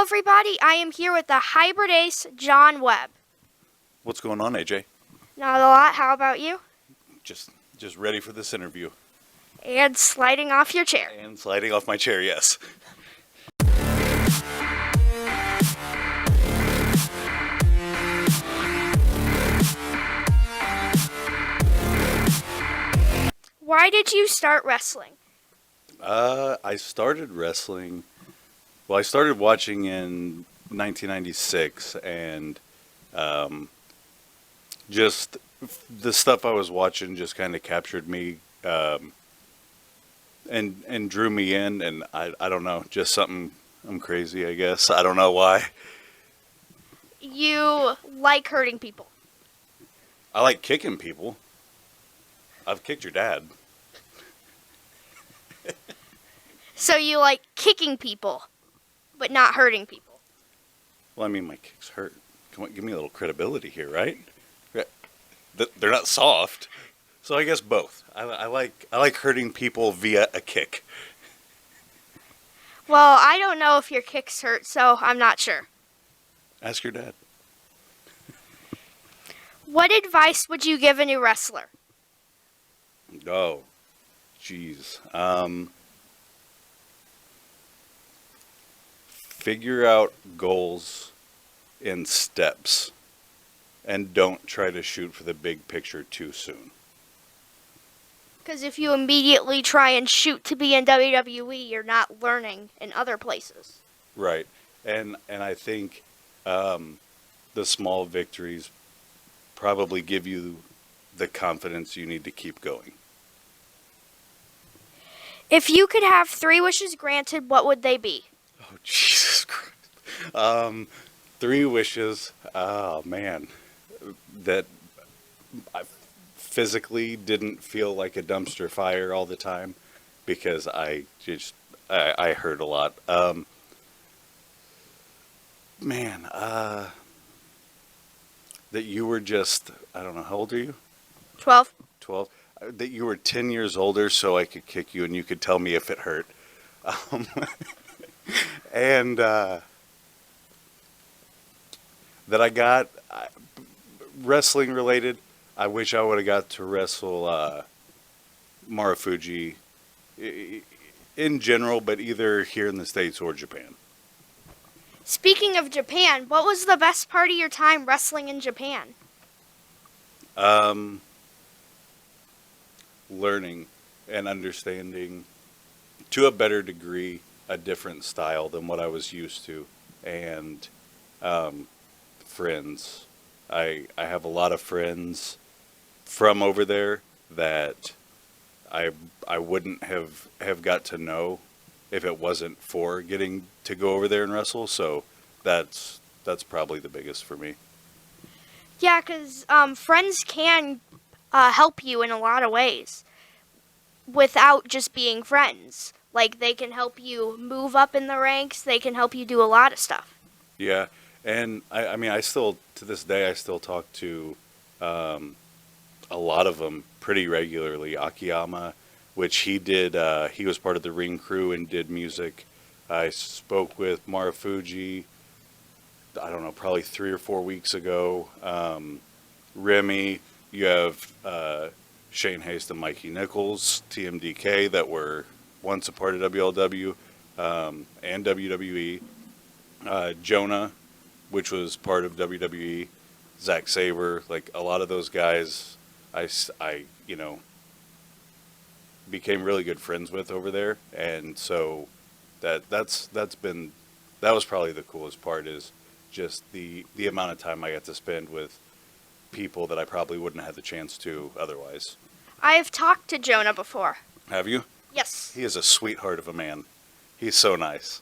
Hello, everybody. I am here with the hybrid ace, Jon Webb. What's going on, AJ? Not a lot. How about you? Just ready for this interview. And sliding off your chair. And sliding off my chair, yes. Why did you start wrestling? I started wrestling. Well, I started watching in 1996, and just the stuff I was watching just kind of captured me, and drew me in. And I don't know, just something. I'm crazy, I guess. I don't know why. You like hurting people. I like kicking people. I've kicked your dad. So you like kicking people, but not hurting people. Well, I mean, my kicks hurt. Come on, give me a little credibility here, right? They're not soft, so I guess both. I like hurting people via a kick. Well, I don't know if your kicks hurt, so I'm not sure. Ask your dad. What advice would you give a new wrestler? Oh, jeez. Figure out goals in steps, and don't try to shoot for the big picture too soon. Because if you immediately try and shoot to be in WWE, you're not learning in other places. Right, and I think the small victories probably give you the confidence you need to keep going. If you could have 3 wishes granted, what would they be? Oh, Jesus Christ. 3 wishes. Oh, man. That I physically didn't feel like a dumpster fire all the time, because I hurt a lot. That you were just, I don't know, how old are you? 12. 12. That you were 10 years older so I could kick you and you could tell me if it hurt. And that I got wrestling related. I wish I would have got to wrestle Marufuji in general, but either here in the States or Japan. Speaking of Japan, what was the best part of your time wrestling in Japan? Learning and understanding to a better degree a different style than what I was used to, and friends. I have a lot of friends from over there that I wouldn't have got to know if it wasn't for getting to go over there and wrestle. So that's probably the biggest for me. Yeah, because friends can help you in a lot of ways without just being friends. Like, they can help you move up in the ranks. They can help you do a lot of stuff. Yeah, and I mean, I still, to this day, I still talk to a lot of them pretty regularly. Akiyama, which he did, he was part of the ring crew and did music. I spoke with Marufuji, I don't know, probably 3 or 4 weeks ago. Remy, you have Shane Haste and Mikey Nichols, TMDK, that were once a part of WLW and WWE. Jonah, which was part of WWE. Zack Sabre, like a lot of those guys, I became really good friends with over there, and so that was probably the coolest part, is just the amount of time I got to spend with people that I probably wouldn't have the chance to otherwise. I have talked to Jonah before. Have you? Yes. He is a sweetheart of a man. He's so nice.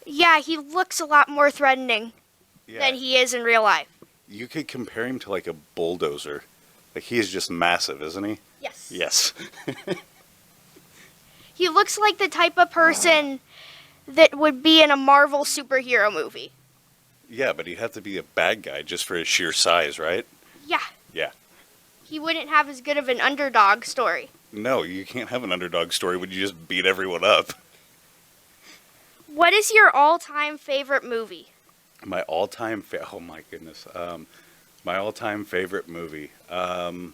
Yeah, he looks a lot more threatening than he is in real life. You could compare him to like a bulldozer. Like, he is just massive, isn't he? Yes. Yes. He looks like the type of person that would be in a Marvel superhero movie. Yeah, but he'd have to be a bad guy just for his sheer size, right? Yeah. Yeah. He wouldn't have as good of an underdog story. No, you can't have an underdog story when you just beat everyone up. What is your all-time favorite movie? My all-time oh my goodness. My all-time favorite movie. I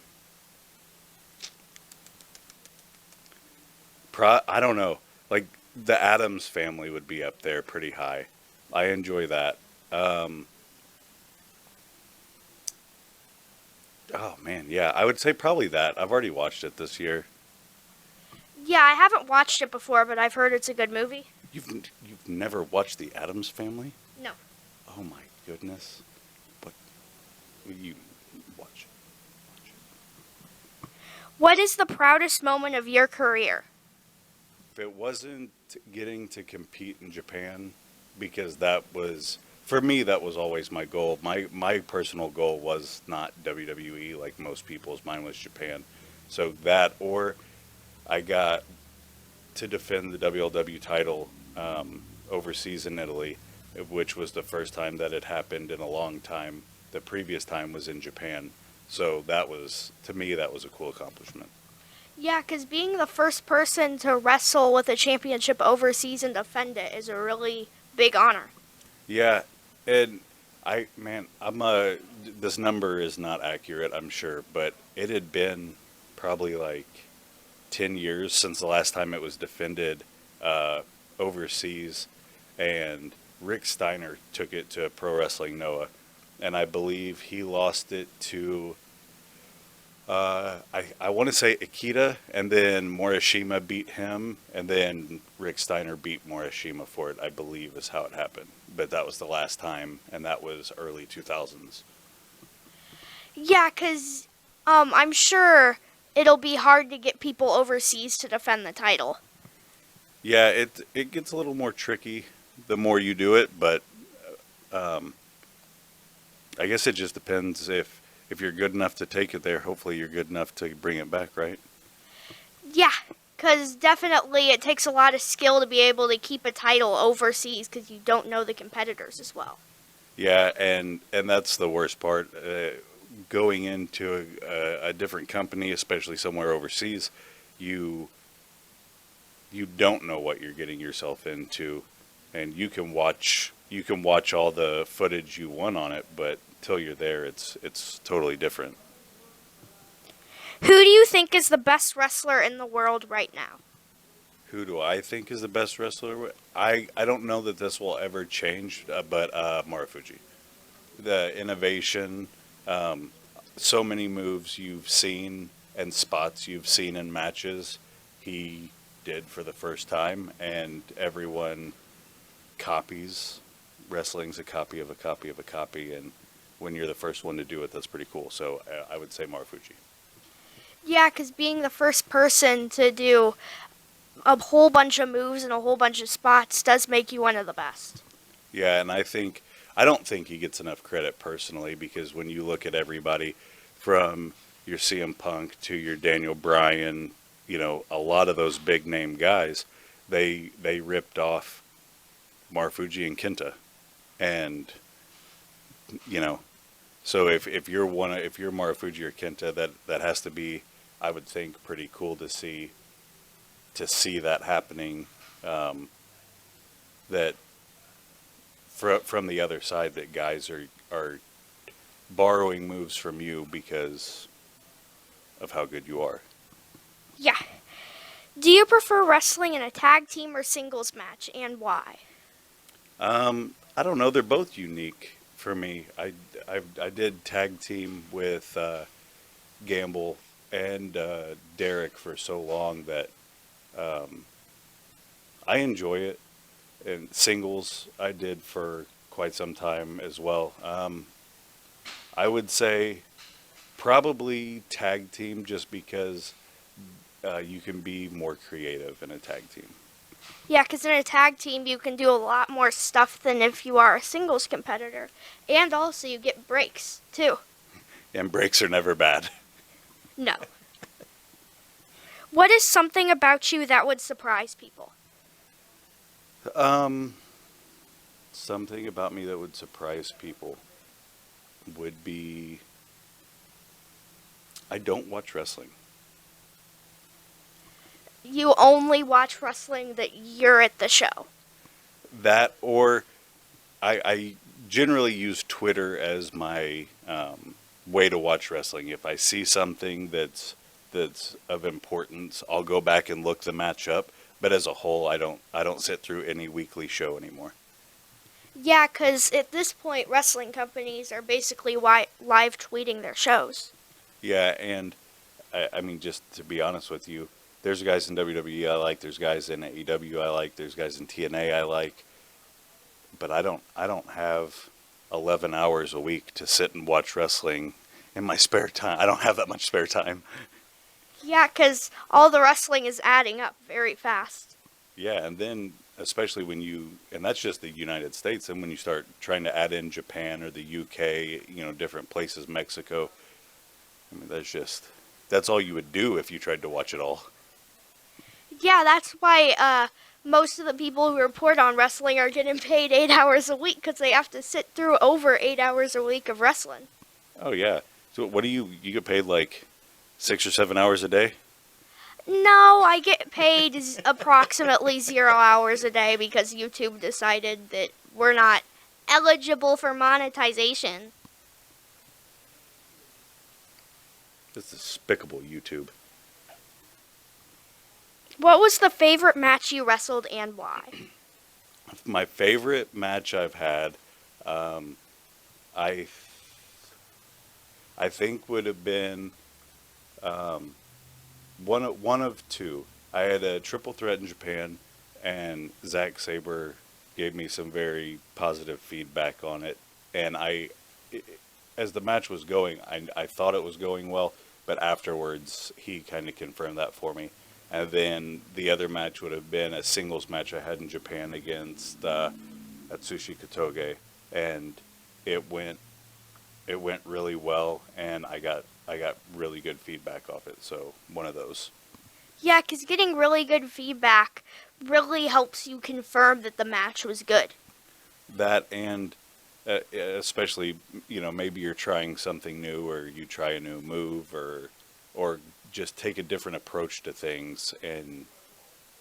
don't know. Like the Addams Family would be up there pretty high. I enjoy that. Um, oh man, yeah, I would say probably that. I've already watched it this year. Yeah, I haven't watched it before, but I've heard it's a good movie. You've never watched the Addams Family? No. Oh my goodness. But you watch it. What is the proudest moment of your career? If it wasn't getting to compete in Japan, because that was for me that was always my goal. My personal goal was not WWE like most people's. Mine was Japan. So that or I got to defend the WLW title overseas in Italy, which was the first time that it happened in a long time. The previous time was in Japan. So that was, to me, that was a cool accomplishment. Yeah, because being the first person to wrestle with a championship overseas and defend it is a really big honor. Yeah, and this number is not accurate, I'm sure, but it had been probably like 10 years since the last time it was defended overseas, and Rick Steiner took it to Pro Wrestling Noah, and I believe he lost it to I want to say Akita, and then Morishima beat him, and then Rick Steiner beat Morishima for it, I believe is how it happened. But that was the last time, and that was early 2000s. Yeah, because I'm sure it'll be hard to get people overseas to defend the title. Yeah, it gets a little more tricky the more you do it, but um, I guess it just depends if you're good enough to take it there. Hopefully, you're good enough to bring it back, right? Yeah, because definitely it takes a lot of skill to be able to keep a title overseas because you don't know the competitors as well. Yeah, and that's the worst part. Going into a different company, especially somewhere overseas, you don't know what you're getting yourself into, and you can watch all the footage you want on it, but till you're there, it's totally different. Who do you think is the best wrestler in the world right now? Who do I think is the best wrestler? I don't know that this will ever change, but Marufuji. The innovation, um, so many moves you've seen and spots you've seen in matches, he did for the first time, and everyone copies. Wrestling's a copy of a copy of a copy, and when you're the first one to do it, that's pretty cool. So I would say Marufuji. Yeah, because being the first person to do a whole bunch of moves and a whole bunch of spots does make you one of the best. Yeah, and I don't think he gets enough credit personally, because when you look at everybody from your CM Punk to your Daniel Bryan, a lot of those big name guys, they ripped off Marufuji and Kenta, and you know, so if you're if you're Marufuji or Kenta, that has to be, I would think, pretty cool to see that happening. That from the other side, that guys are borrowing moves from you because of how good you are. Yeah. Do you prefer wrestling in a tag team or singles match, and why? I don't know. They're both unique for me. I did tag team with Gamble and Derek for so long that I enjoy it. And singles I did for quite some time as well. I would say probably tag team, just because you can be more creative in a tag team. Yeah, because in a tag team, you can do a lot more stuff than if you are a singles competitor. And also, you get breaks, too. And breaks are never bad. No. What is something about you that would surprise people? Something about me that would surprise people would be I don't watch wrestling. You only watch wrestling that you're at the show. That or I generally use Twitter as my way to watch wrestling. If I see something that's of importance, I'll go back and look the match up. But as a whole, I don't sit through any weekly show anymore. Yeah, because at this point, wrestling companies are basically live tweeting their shows. Yeah, and I mean, just to be honest with you, there's guys in WWE I like, there's guys in AEW I like, there's guys in TNA I like, but I don't have 11 hours a week to sit and watch wrestling in my spare time. I don't have that much spare time. Yeah, because all the wrestling is adding up very fast. Yeah, and then especially and that's just the United States, and when you start trying to add in Japan or the UK, different places, Mexico, I mean, that's all you would do if you tried to watch it all. Yeah, that's why most of the people who report on wrestling are getting paid 8 hours a week because they have to sit through over 8 hours a week of wrestling. Oh yeah. So what do you get paid like 6 or 7 hours a day? No, I get paid approximately 0 hours a day because YouTube decided that we're not eligible for monetization. It's despicable, YouTube. What was the favorite match you wrestled and why? My favorite match I've had, I I think would have been one of two. I had a triple threat in Japan, and Zack Sabre gave me some very positive feedback on it. And as the match was going, I thought it was going well, but afterwards he kind of confirmed that for me. And then the other match would have been a singles match I had in Japan against Atsushi Kotoge, and it went really well, and I got really good feedback off it. So one of those. Yeah, because getting really good feedback really helps you confirm that the match was good. That and especially maybe you're trying something new, or you try a new move, or just take a different approach to things, and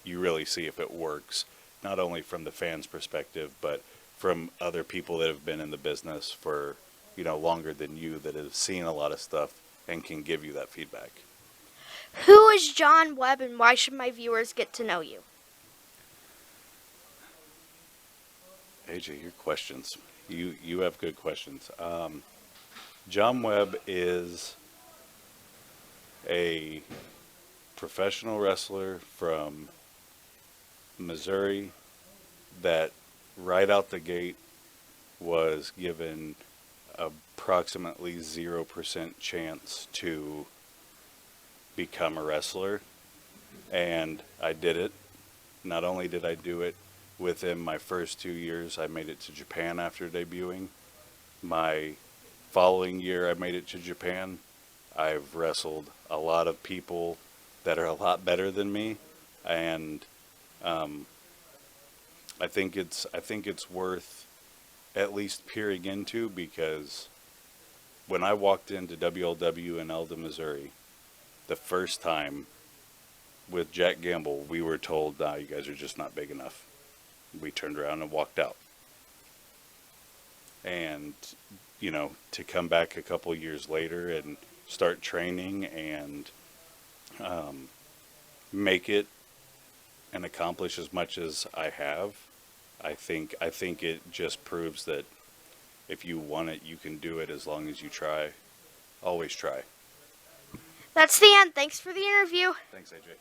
you really see if it works, not only from the fans' perspective, but from other people that have been in the business for longer than you, that have seen a lot of stuff and can give you that feedback. Who is Jon Webb, and why should my viewers get to know you? AJ, your questions. You have good questions. Jon Webb is a professional wrestler from Missouri that right out the gate was given approximately 0% chance to become a wrestler, and I did it. Not only did I do it, within my first 2 years I made it to Japan after debuting. My following year I made it to Japan. I've wrestled a lot of people that are a lot better than me, and I think it's worth at least peering into, because when I walked into WLW in Elda, Missouri, the first time with Jack Gamble, we were told, "Nah, you guys are just not big enough." We turned around and walked out. And to come back a couple years later and start training and make it and accomplish as much as I have, I think it just proves that if you want it, you can do it, as long as you try. Always try. That's the end. Thanks for the interview. Thanks, AJ.